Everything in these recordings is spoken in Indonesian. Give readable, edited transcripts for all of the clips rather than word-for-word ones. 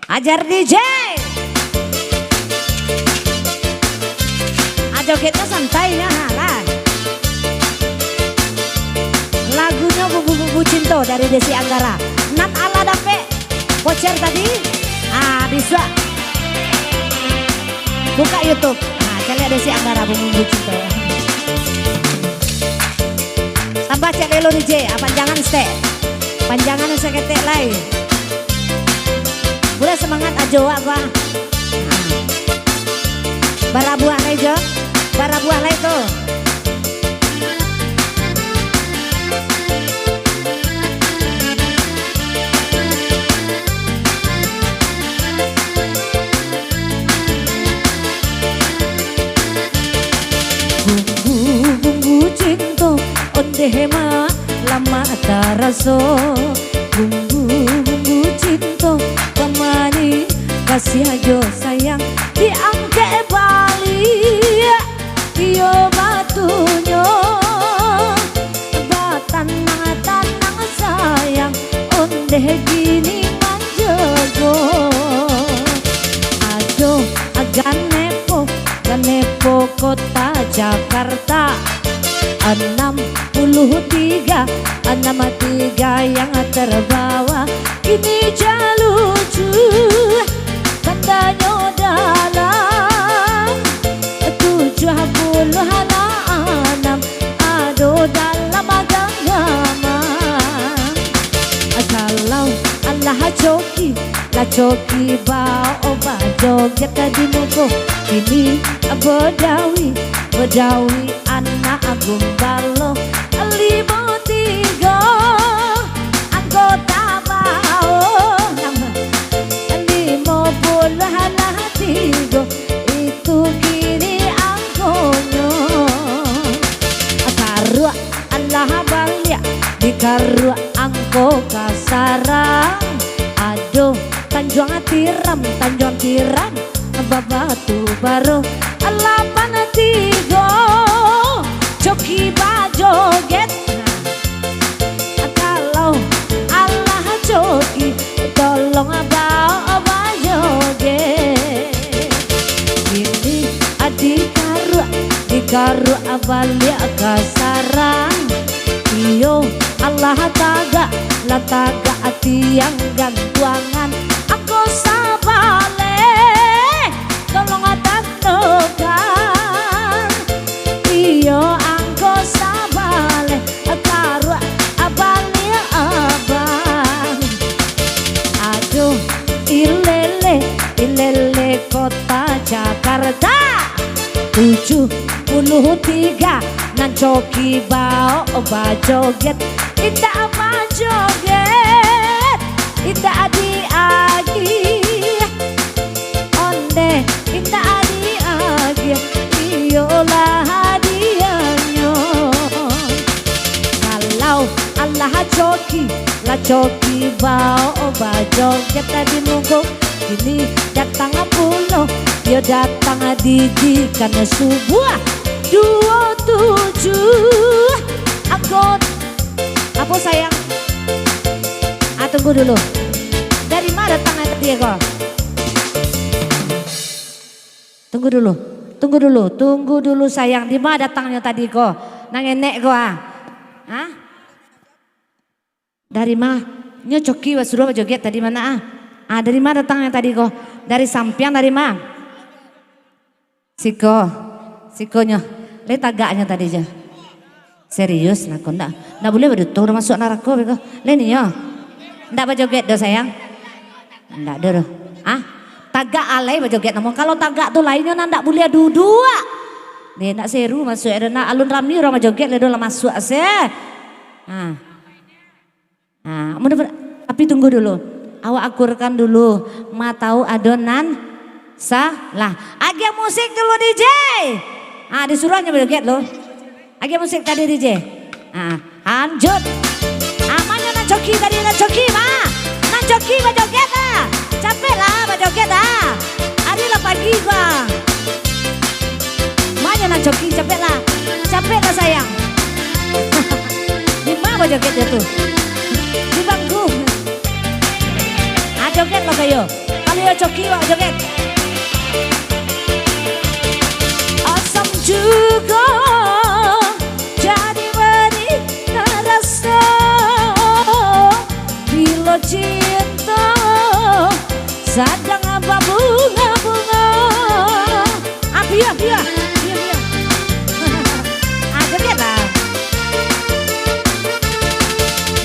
Ajar DJ. Jogetnya santai ya lah. Lagunya Bubu Cinta dari Desi Anggara. Nat ala dape voucher tadi. Bisa buka YouTube. Cari Desi Anggara Bubu Cinta. Tambah cek dulu DJ. Panjangan stay. Panjangan seketek lain. Boleh semangat aja gua. Barabuah aja. Barabuah lah itu. Bumbu cinta ondeh ma lama taraso. Bumbu cinta pemani kasih aja sayang diangke Bali. Iyo batunya batanang sayang ondeh gini manjago. Aduh agak nepo kota Jakarta 63 yang terbawa. Ini lucu tandanya dalam 76 aduh dalam genggaman. Kalau Allah coki bawa joget di muka. Ini Bedawi anak Agung Balo 53 anggota bau 53 itu kini angkonya. Karu Allah balik di karu angko kasarang. Aduh Tanjung Tiram Babatu Baru 83 Coki bajoget. Kalau Allah coki tolong bawa joget. Ini dikaru balik kasarang. Iyo Allah taga tiang gantuangan. Aku sabale tolong tantokan. Iyo aku sabale karu balik abang. Aduh ilele kota Jakarta 73 nan coki bawa joget. Indah apa joget indah adi-agi onde indah adi-agi. Iyolah hadiahnya. Kalau Allah coki bawa joget tadi nunggu. Ini datang pulau yo datang didikan sebuah 27 angkot. Apa sayang? Tunggu dulu. Dari mana datang dia kok? Tunggu dulu sayang. Di mana datangnya tadi kok? Nang enek kok Hah? Dari mana? Nyocoki suruh joget tadi mana dari mana datangnya tadi kok? Dari sampian dari mana? Sikonya. Lihat tagaknya tadi aja. Serius nak ndak boleh betul udah masuk narako beko. Leni yo. Ndak bajoget do sayang. Ndak do. Tagak alai bajoget namun kalau tagak tuh lainnya ndak boleh dua. Dia ndak seru masuk ada alun rami orang bajoget le do lah masuk ase. Tapi tunggu dulu. Awak akurkan dulu. Ma tahu adonan salah. Agak musik dulu DJ. Disuruhnya bajoget loh. Agak musik tadi DJ. Lanjut. Amannya nak coki tadi nak coki mah. Nak coki bajoget capek lah bajoget Hari lah pagi gua. Maknya nak coki capek lah sayang. Di mana bajoget dia tuh? Di bangku. Joget lo kayo. Kali ayo coki wak joget. Asam juga jadi wanita rasa bila cinta sedang apa bunga-bunga. Biar aja dia lah.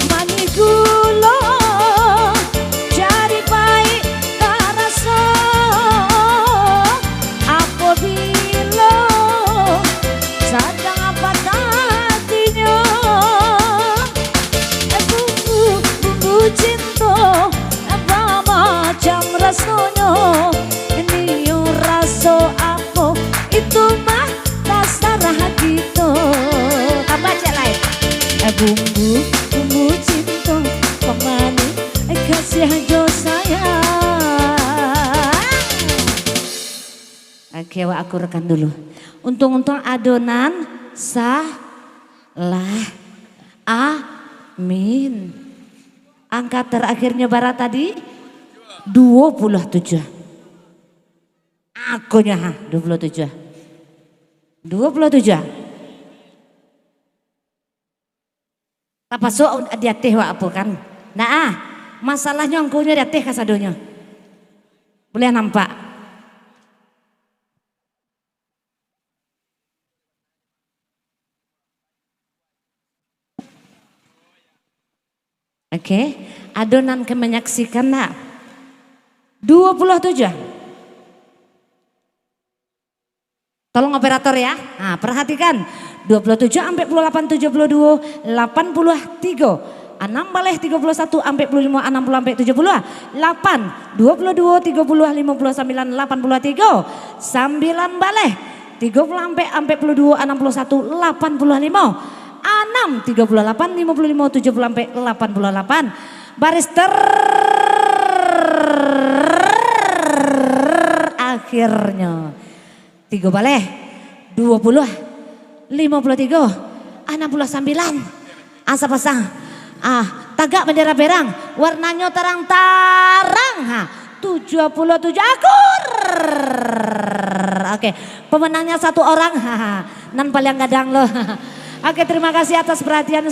Mani gula jadi baik tak rasa apabila sedang apa hatinya. Bumbu cinta apa macam rasanya. Ini rasa apa itu mah dasar gitu. Tambah cek lain. Bumbu cinta pemanis kasih jo sayang. Oke, aku rekam dulu. Untung-untung adonan salah. Amin. Angka terakhirnya Barat tadi 27. Akunya 27. 27. Tak pasuk dia teh wa apa kan. Nah masalahnya angkunya dia teh kasadonya. Boleh nampak. Oke, adonan ke menyaksikan nak 27. Tolong operator ya. Nah, perhatikan 27 sampai 48 72 83 6 baleh 31 sampai 45 60 sampai 70 8 22 30 59 83 9 baleh 30 sampai 42 61 85 6 38 55 70 sampai 88 baris akhirnya 3 baleh 20 53 69 asa pasang tagak bendera berang warnanya terang-terang 77 akur. Oke, pemenangnya satu orang nan paling gadang loh. Oke, terima kasih atas perhatian.